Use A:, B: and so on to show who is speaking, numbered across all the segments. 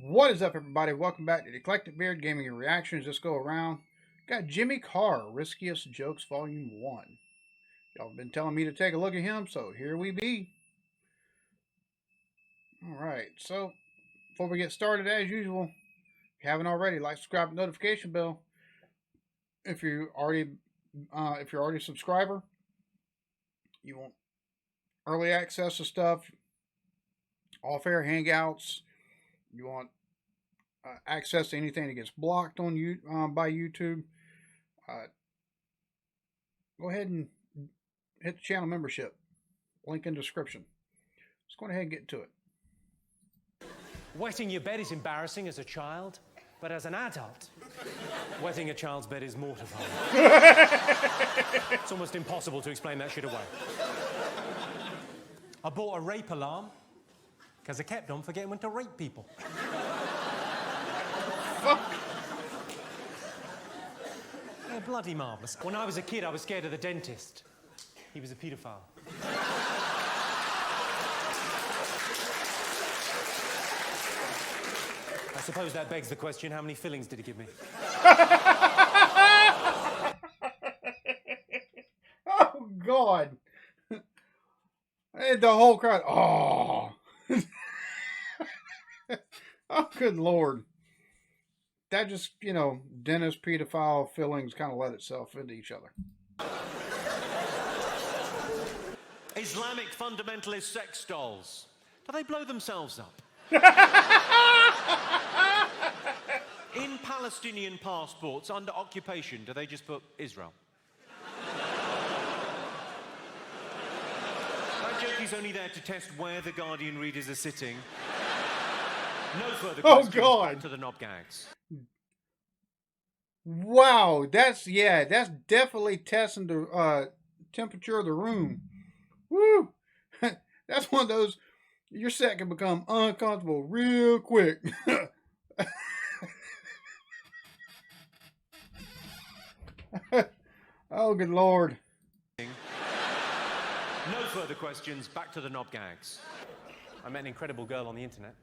A: What is up, everybody? Welcome back to the Eclectic Beard Gaming and Reactions. This go around. Got Jimmy Carr Riskiest Jokes Volume 1. Y'all have been telling me to take a look at him, so here we be. Alright, so before we get started, as usual, if you haven't already, like, subscribe, and notification bell. If you're already a subscriber, you want early access to stuff, off-air hangouts. You want access to anything that gets blocked on you by YouTube. Go ahead and hit the channel membership. Link in the description. Let's go ahead and get to it.
B: Wetting your bed is embarrassing as a child, but as an adult, wetting a child's bed is mortifying. It's almost impossible to explain that shit away. I bought a rape alarm because I kept on forgetting when to rape people. They're bloody marvellous. When I was a kid, I was scared of the dentist. He was a paedophile. I suppose that begs the question, how many fillings did he give me?
A: Oh, God. And the whole crowd. Oh. Oh, good Lord. That just, dentist, pedophile fillings kind of let itself into each other.
C: Islamic fundamentalist sex dolls. Do they blow themselves up? In Palestinian passports under occupation, do they just put Israel? That joke is only there to test where the Guardian readers are sitting. No further questions.
A: Oh, God.
C: Back to the knob gags.
A: Wow, that's definitely testing the temperature of the room. Woo! That's one of those, your set can become uncomfortable real quick. Oh, good Lord.
C: No further questions, back to the knob gags.
B: I met an incredible girl on the internet.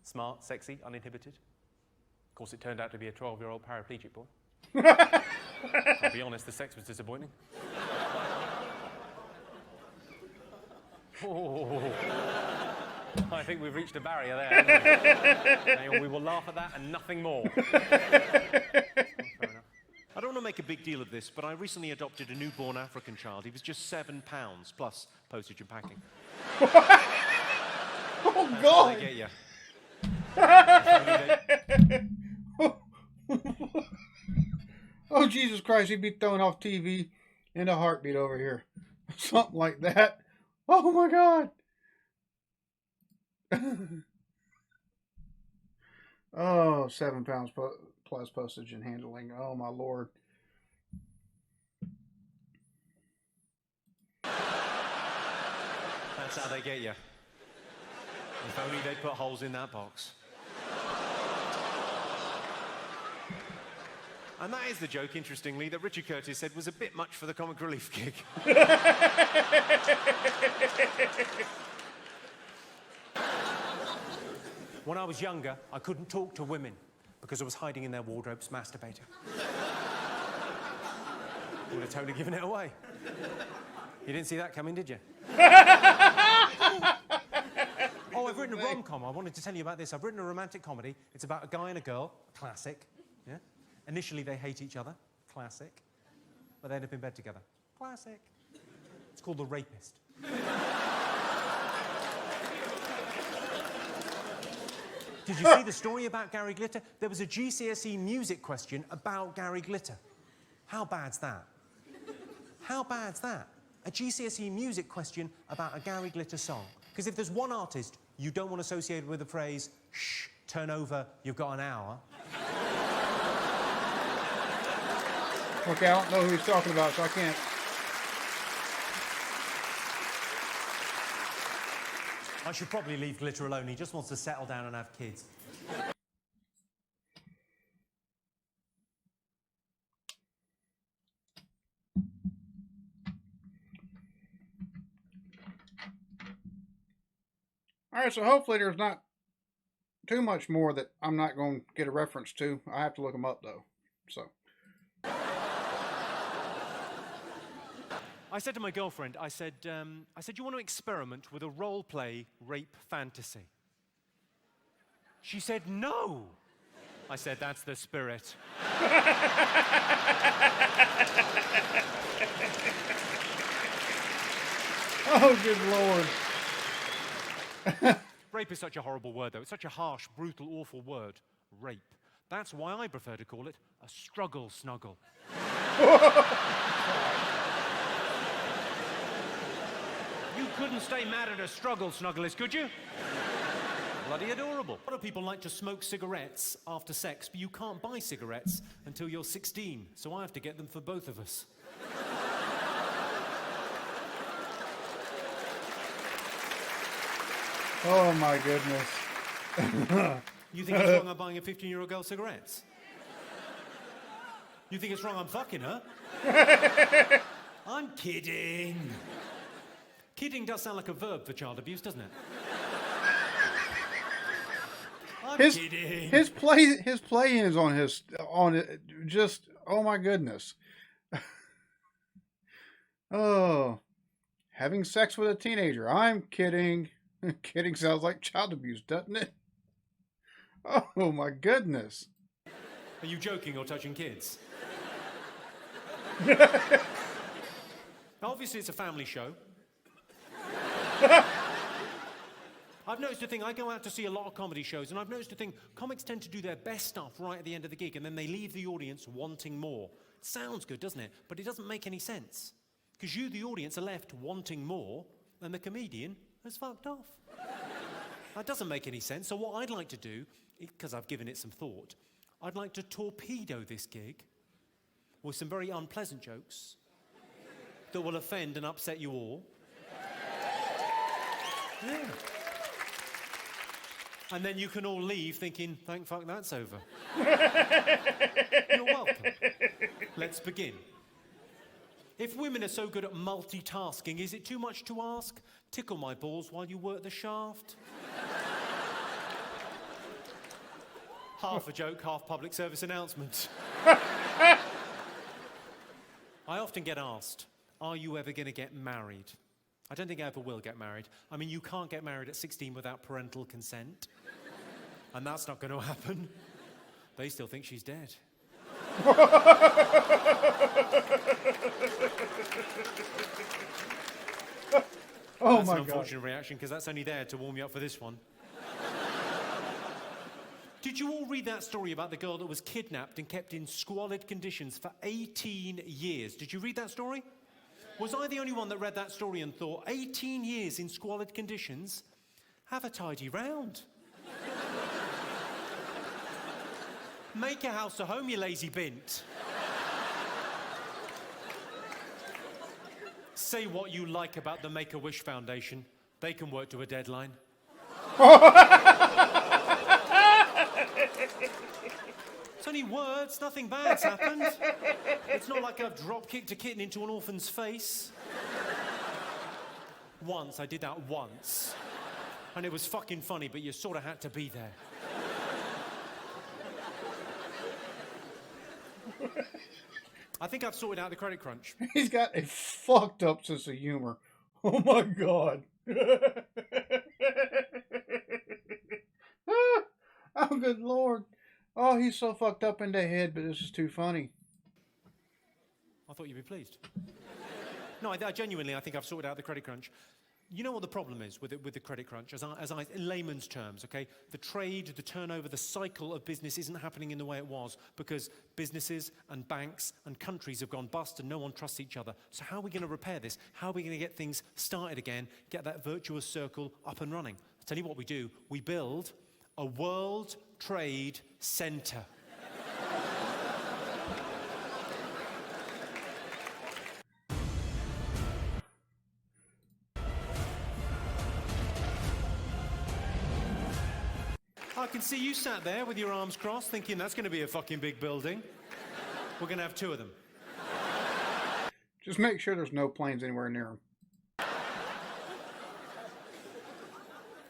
B: Smart, sexy, uninhibited. Of course, it turned out to be a 12-year-old paraplegic boy. I'll be honest, the sex was disappointing. Oh, I think we've reached a barrier there, haven't we? We will laugh at that and nothing more. Fair enough.
C: I don't want to make a big deal of this, but I recently adopted a newborn African child. He was just £7, plus postage and packing.
A: Oh,
C: That's
A: God!
C: how they get you.
A: Oh, Jesus Christ, he'd be thrown off TV in a heartbeat over here. Something like that. Oh, my God. Oh, £7 plus postage and handling. Oh, my Lord.
C: That's how they get you. If only they'd put holes in that box. And that is the joke, interestingly, that Richard Curtis said was a bit much for the comic relief gig.
B: When I was younger, I couldn't talk to women because I was hiding in their wardrobes masturbating. Would have totally given it away. You didn't see that coming, did you? Oh, I've written a rom-com. I wanted to tell you about this. I've written a romantic comedy. It's about a guy and a girl. Classic. Yeah? Initially, they hate each other. Classic. But they end up in bed together. Classic. It's called The Rapist. Did you see the story about Gary Glitter? There was a GCSE music question about Gary Glitter. How bad's that? How bad's that? A GCSE music question about a Gary Glitter song. Because if there's one artist you don't want associated with the phrase, shh, turn over, you've got an hour.
A: Okay, I don't know who he's talking about, so I can't.
B: I should probably leave Glitter alone. He just wants to settle down and have kids.
A: All right, so hopefully there's not too much more that I'm not going to get a reference to. I have to look them up though. So
C: I said to my girlfriend, I said, you want to experiment with a role play rape fantasy? She said, no. I said, that's the spirit.
A: oh, good Lord.
C: Rape is such a horrible word, though. It's such a harsh, brutal, awful word. Rape. That's why I prefer to call it a struggle snuggle. You couldn't stay mad at a struggle snugglist, could you? Bloody adorable. A lot of people like to smoke cigarettes after sex, but you can't buy cigarettes until you're 16, so I have to get them for both of us.
A: Oh my goodness.
C: You think it's wrong I'm buying a 15-year-old girl cigarettes? You think it's wrong I'm fucking her? I'm kidding. Kidding does sound like a verb for child abuse, doesn't it? I'm kidding.
A: His playing is on it. Just, oh my goodness. Oh, having sex with a teenager. I'm kidding. Kidding sounds like child abuse, doesn't it? Oh my goodness.
C: Are you joking or touching kids? Obviously, it's a family show. I've noticed a thing. I go out to see a lot of comedy shows, and I've noticed a thing. Comics tend to do their best stuff right at the end of the gig, and then they leave the audience wanting more. It sounds good, doesn't it? But it doesn't make any sense. Because you, the audience, are left wanting more, and the comedian has fucked off. That doesn't make any sense. So what I'd like to do, because I've given it some thought, I'd like to torpedo this gig with some very unpleasant jokes that will offend and upset you all. Yeah. And then you can all leave thinking, thank fuck that's over. You're welcome. Let's begin. If women are so good at multitasking, is it too much to ask? Tickle my balls while you work the shaft. Half a joke, half public service announcement. I often get asked, are you ever going to get married? I don't think I ever will get married. I mean, you can't get married at 16 without parental consent. And that's not going to happen. They still think she's dead.
A: Oh
C: that's
A: my
C: an unfortunate
A: God.
C: reaction, because that's only there to warm you up for this one. Did you all read that story about the girl that was kidnapped and kept in squalid conditions for 18 years? Did you read that story? Was I the only one that read that story and thought, 18 years in squalid conditions? Have a tidy round. Make a house a home, you lazy bint. Say what you like about the Make-A-Wish Foundation. They can work to a deadline. It's only words, nothing bad's happened. It's not like I've drop-kicked a kitten into an orphan's face. Once, I did that once. And it was fucking funny, but you sort of had to be there. I think I've sorted out the credit crunch.
A: He's got a fucked up sense of humor. Oh my God. Oh, good Lord. Oh, he's so fucked up in the head, but this is too funny.
C: I thought you'd be pleased. No, I genuinely, I think I've sorted out the credit crunch. You know what the problem is with the credit crunch, as I, in layman's terms, okay? The trade, the turnover, the cycle of business isn't happening in the way it was because businesses and banks and countries have gone bust and no one trusts each other. So how are we going to repair this? How are we going to get things started again, get that virtuous circle up and running? I'll tell you what we do. We build a World Trade Center. I can see you sat there with your arms crossed thinking that's going to be a fucking big building. We're going to have 2 of them.
A: Just make sure there's no planes anywhere near him.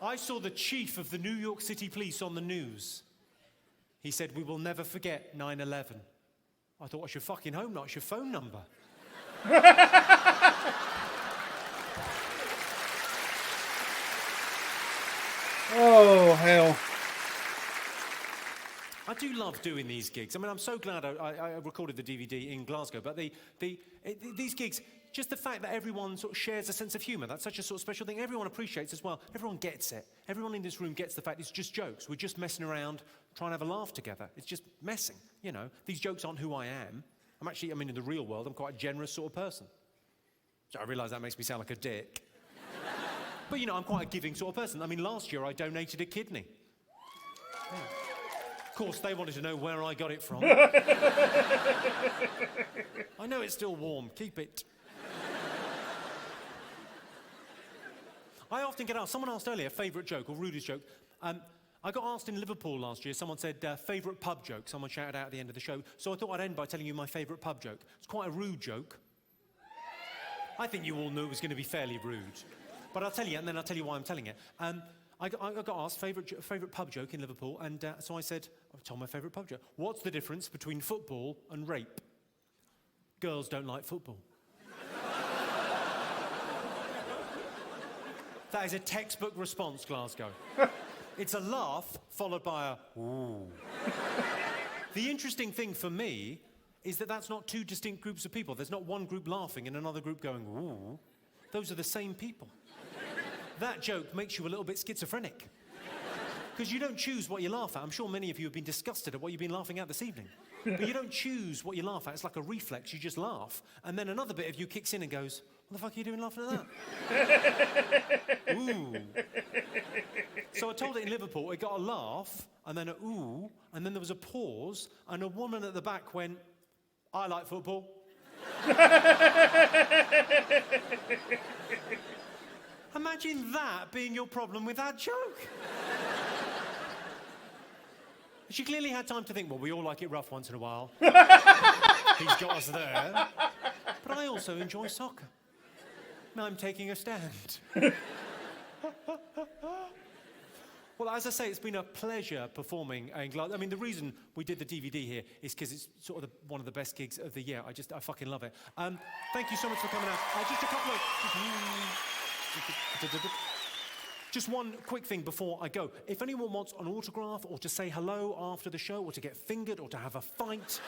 C: I saw the chief of the New York City Police on the news. He said, "We will never forget 9/11. I thought, "What's your fucking home? Not your phone number."
A: Oh, hell.
C: I do love doing these gigs. I mean, I'm so glad I recorded the DVD in Glasgow, but these gigs, just the fact that everyone sort of shares a sense of humour, that's such a sort of special thing. Everyone appreciates as well. Everyone gets it. Everyone in this room gets the fact it's just jokes. We're just messing around, trying to have a laugh together. It's just messing, you know. These jokes aren't who I am. I mean, in the real world, I'm quite a generous sort of person. So I realise that makes me sound like a dick. But, you know, I'm quite a giving sort of person. I mean, last year I donated a kidney. Yeah. Of course, they wanted to know where I got it from. I know it's still warm. Keep it. I often get asked, someone asked earlier, favourite joke or rudest joke. I got asked in Liverpool last year, someone said, favourite pub joke. Someone shouted out at the end of the show. So I thought I'd end by telling you my favourite pub joke. It's quite a rude joke. I think you all knew it was going to be fairly rude. But I'll tell you, and then I'll tell you why I'm telling it. I got asked favourite pub joke in Liverpool, and so I said, I've told my favourite pub joke. What's the difference between football and rape? Girls don't like football. That is a textbook response, Glasgow. It's a laugh followed by a ooh. The interesting thing for me is that that's not two distinct groups of people. There's not one group laughing and another group going ooh. Those are the same people. That joke makes you a little bit schizophrenic. Because you don't choose what you laugh at. I'm sure many of you have been disgusted at what you've been laughing at this evening. But you don't choose what you laugh at. It's like a reflex. You just laugh. And then another bit of you kicks in and goes, what the fuck are you doing laughing at that? Ooh. So I told it in Liverpool. It got a laugh, and then a ooh, and then there was a pause, and a woman at the back went, I like football. Imagine that being your problem with that joke. She clearly had time to think, well, we all like it rough once in a while. He's got us there. But I also enjoy soccer. I'm taking a stand. Well, as I say, it's been a pleasure performing in Glasgow. I mean, the reason we did the DVD here is because it's sort of one of the best gigs of the year. I fucking love it. Thank you so much for coming out. Just a couple of... Just one quick thing before I go. If anyone wants an autograph or to say hello after the show or to get fingered or to have a fight,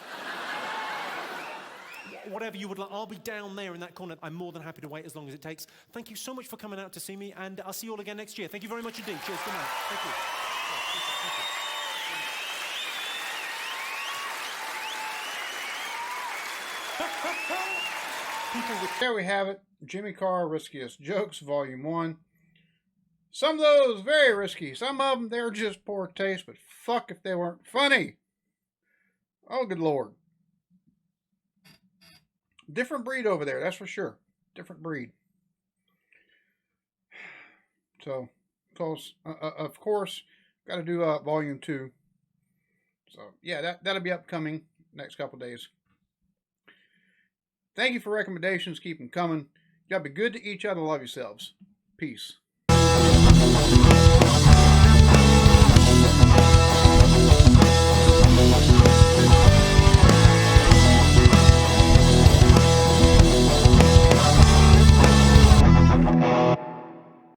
C: whatever you would like, I'll be down there in that corner. I'm more than happy to wait as long as it takes. Thank you so much for coming out to see me, and I'll see you all again next year. Thank you very much indeed. Cheers. Good night. Thank you.
A: There we have it. Jimmy Carr Riskiest Jokes, Volume 1. Some of those very risky. Some of them, they're just poor taste, but fuck if they weren't funny. Oh, good Lord. Different breed over there, that's for sure. Different breed. So, of course, got to do Volume 2. So, yeah, that'll be upcoming next couple days. Thank you for recommendations. Keep them coming. You gotta be good to each other. Love yourselves. Peace.